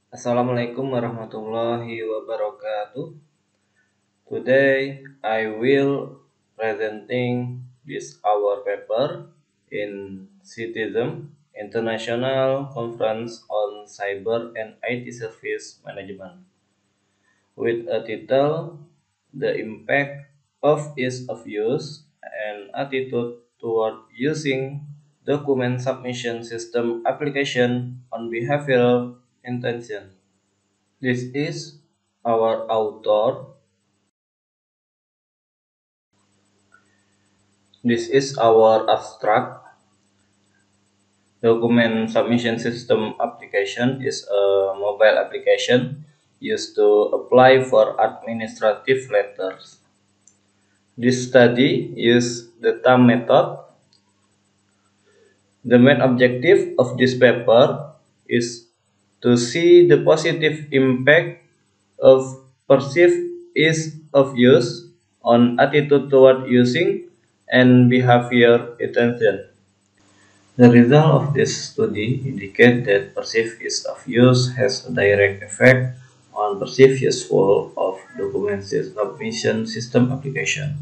Assalamualaikum warahmatullahi wabarakatuh. Today I will presenting this our paper in Citizen International Conference on Cyber and IT Service Management with a title The Impact of Ease of Use and Attitude Toward Using Document Submission System Application on Behavioral Intention. This is our author. This is our abstract. Document submission system application is a mobile application used to apply for administrative letters. This study uses the TAM method. The main objective of this paper is to see the positive impact of perceived ease of use on attitude toward using and behavior attention. The result of this study indicate that perceived ease of use has a direct effect on perceived useful of document submission system application.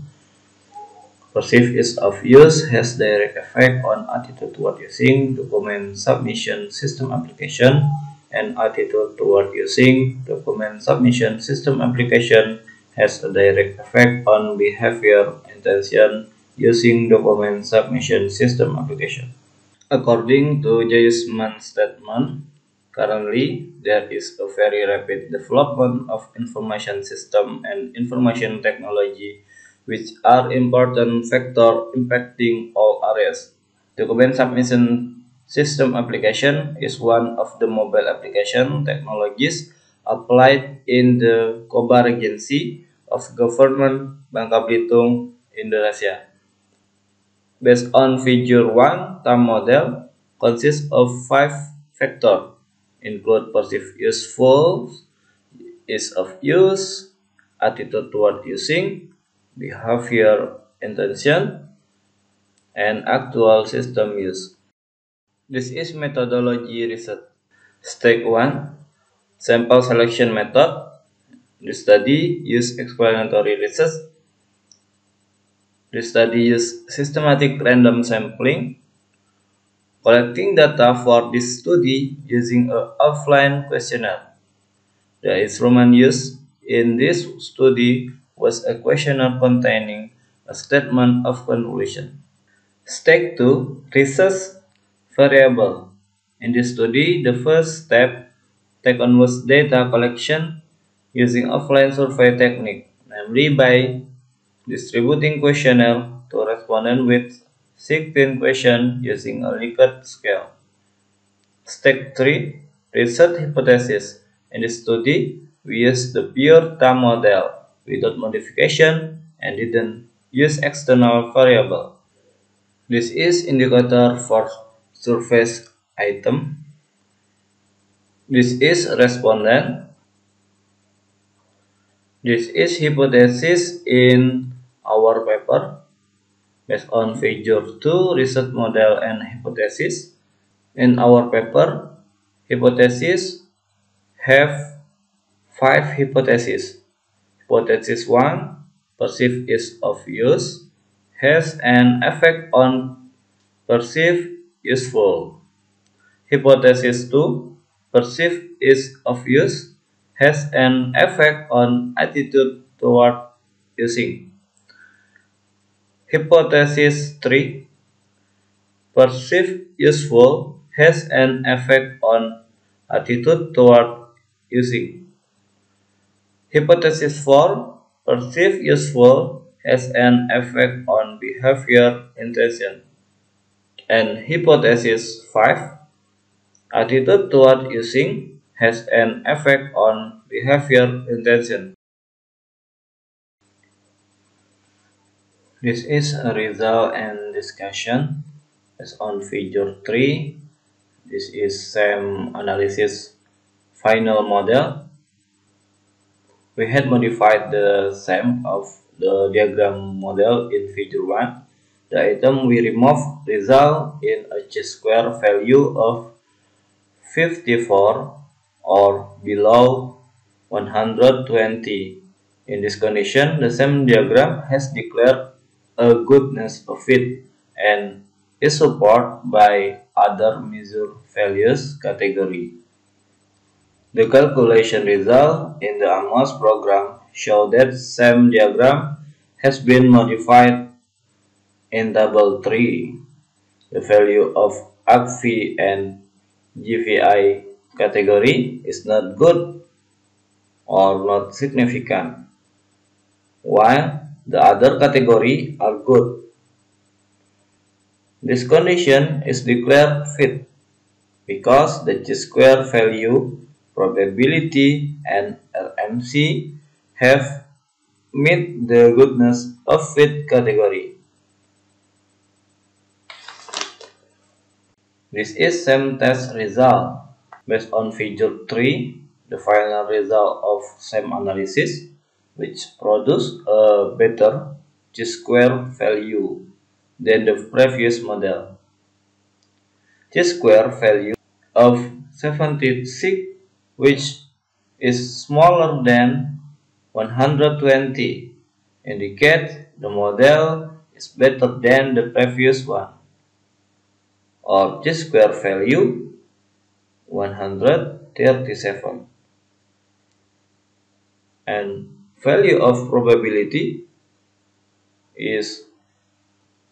Perceived ease of use has direct effect on attitude toward using document submission system application, and attitude toward using document submission system application has a direct effect on behavior intention using document submission system application. According to Jaisman's statement, currently there is a very rapid development of information system and information technology, which are important factors impacting all areas. Document submission system application is one of the mobile application technologies applied in the Kobar Agency of Government Bangka Belitung, Indonesia. Based on Figure 1, TAM model consists of 5 factors, include perceived useful, ease of use, attitude toward using, behavior intention, and actual system use. This is methodology research. Step 1, sample selection method. The study use explanatory research. The study use systematic random sampling, collecting data for this study using an offline questionnaire. The instrument used in this study was a questionnaire containing a statement of conclusion. Step 2, research variable. In this study, the first step taken was data collection using offline survey technique, namely by distributing questionnaire to respondents with 16 questions using a Likert scale. Step 3, research hypothesis. In this study, we used the pure TAM model without modification and didn't use external variable. This is indicator for surface item. This is respondent. This is hypothesis in our paper based on Figure 2 research model and hypothesis. In our paper, hypotheses have 5 hypotheses. Hypothesis 1, perceived ease of use, has an effect on perceived useful. Hypothesis 2, perceived ease of use, has an effect on attitude toward using. Hypothesis 3, perceived useful, has an effect on attitude toward using. Hypothesis 4, perceived useful, has an effect on behavior intention. And hypothesis 5, attitude toward using, has an effect on behavior intention. This is a result and discussion based on Figure 3. This is SAM analysis final model. We had modified the SAM of the diagram model in Figure 1. The item we removed result in a chi-square value of 54 or below 120. In this condition, the same diagram has declared a goodness of fit and is supported by other measure values category. The calculation result in the AMOS program show that same diagram has been modified in table 3. The value of ACV and GVI category is not good or not significant, while the other category are good. This condition is declared fit because the chi-square value, probability, and RMC have meet the goodness of fit category. This is SEM test result. Based on figure 3, the final result of SEM analysis, which produce a better chi-square value than the previous model. Chi-square value of 76, which is smaller than 120, indicates the model is better than the previous one, or chi-square value 137. And value of probability is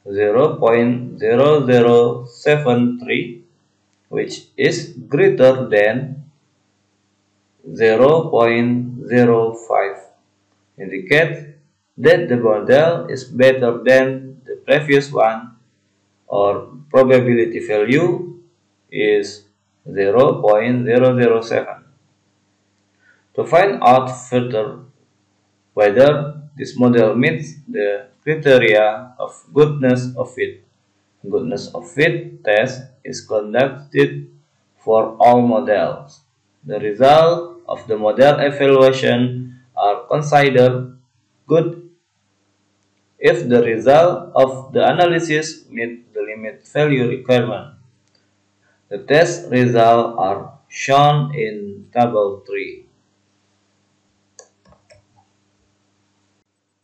0.0073, which is greater than 0.05, indicates that the model is better than the previous one, or probability value is 0.007. To find out further whether this model meets the criteria of goodness of fit, goodness of fit test is conducted for all models. The result of the model evaluation are considered good if the result of the analysis meet the limit value requirement. The test results are shown in table 3.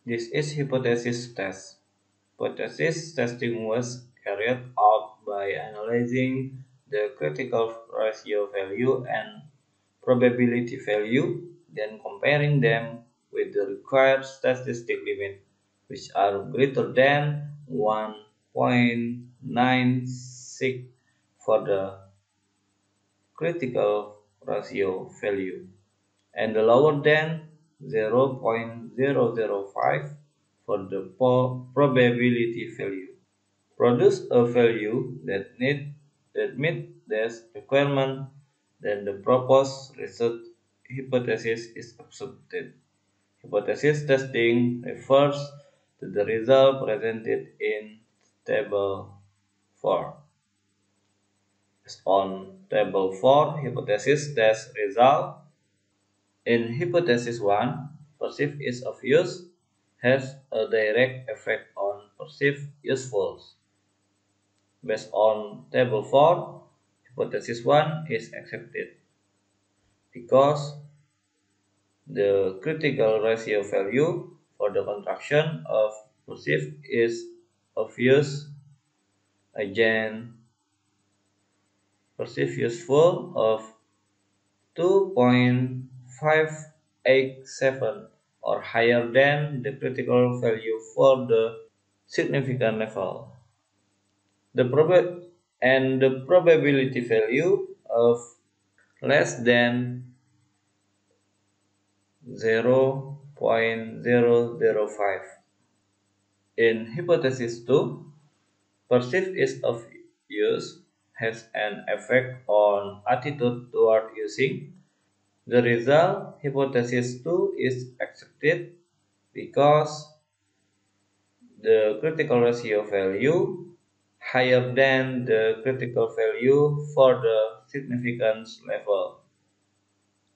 This is hypothesis test. Hypothesis testing was carried out by analyzing the critical ratio value and probability value, then comparing them with the required statistic limit, which are greater than 1.96 for the critical ratio value, and lower than 0.005 for the probability value. Produce a value that meets this requirement, then the proposed result hypothesis is accepted. Hypothesis testing refers to the result presented in table 4. On table 4, hypothesis test result. In hypothesis 1, perceived ease of use has a direct effect on perceived usefulness. Based on table 4, hypothesis 1 is accepted because the critical ratio value for the contraction of perceived ease of use again perceived useful of 2.587 or higher than the critical value for the significant level. The probability value of less than 0.005. In hypothesis 2, perceived ease of use has an effect on attitude toward using. The result, hypothesis 2, is accepted because the critical ratio value higher than the critical value for the significance level,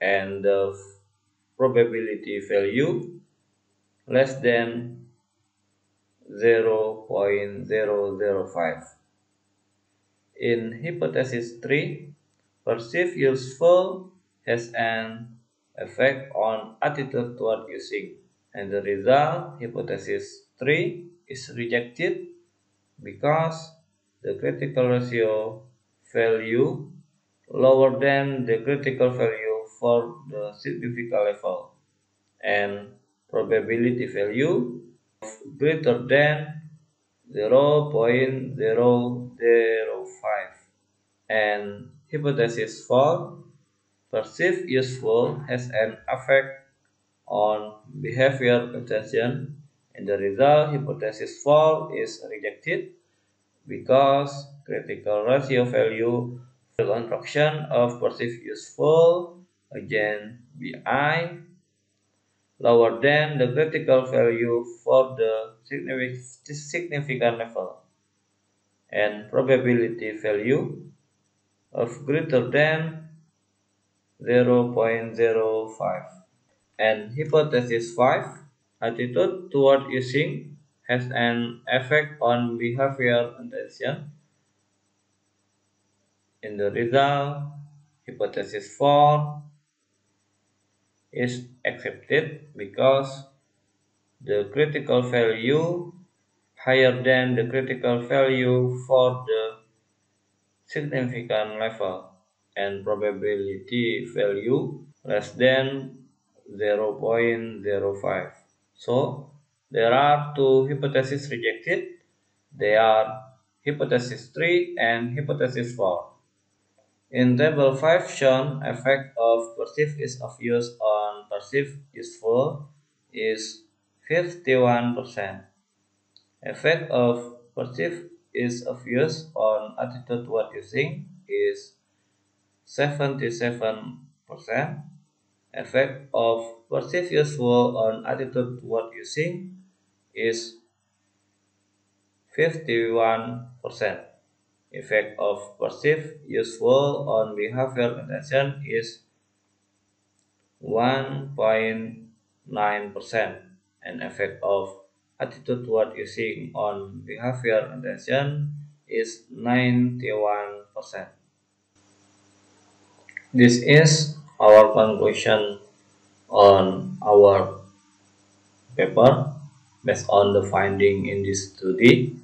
and the probability value less than 0.005. In hypothesis 3, perceived useful has an effect on attitude toward using. And the result, hypothesis 3, is rejected because the critical ratio value lower than the critical value for the significant level and probability value of greater than 0.005. And hypothesis 4, perceived useful has an effect on behavior attention, and the result, hypothesis 4, is rejected because critical ratio value construction of perceived useful again BI lower than the critical value for the significant level and probability value of greater than 0.05. And hypothesis 5, attitude toward using has an effect on behavior attention. In the result, hypothesis 4 is accepted because the critical value higher than the critical value for the significant level and probability value less than 0.05. So, there are two hypotheses rejected. They are hypothesis 3 and hypothesis 4. In table 5 shown, effect of perceived ease of use on perceived useful is 51%. Effect of perceived ease of use on attitude toward using is 77%. Effect of perceived useful on attitude toward using is 51%. Effect of perceived useful on behavior attention is 1.9%, and effect of attitude toward using on behavior attention is 91%. This is our conclusion on our paper based on the finding in this study.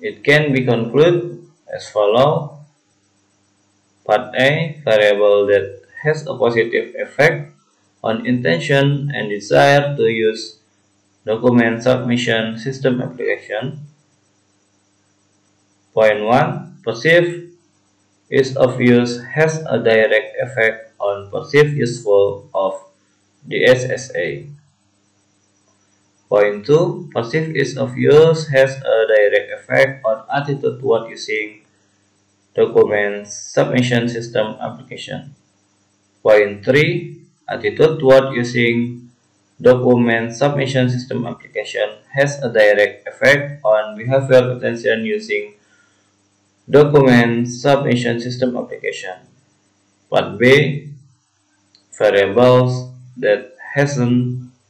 It can be concluded as follows. Part A, variable that has a positive effect on intention and desire to use document submission system application. Point 1, perceived ease of use has a direct effect on perceived useful of DSSA. Point 2, perceived ease of use has a direct effect on attitude toward using document submission system application. Point 3, attitude toward using document submission system application has a direct effect on behavior attention using document submission system application. Part B, variables that has a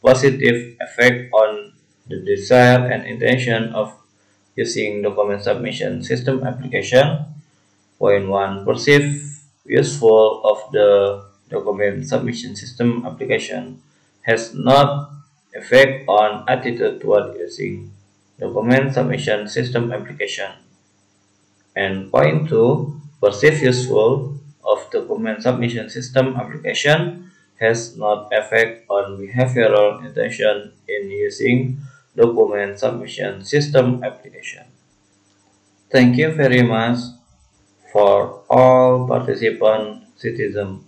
positive effect on the desire and intention of using document submission system application. Point 1, perceived useful of the document submission system application has not effect on attitude toward using document submission system application. And point 2, perceived useful of document submission system application has not effect on behavioral intention in using document submission system application. Thank you very much for all participant citizens.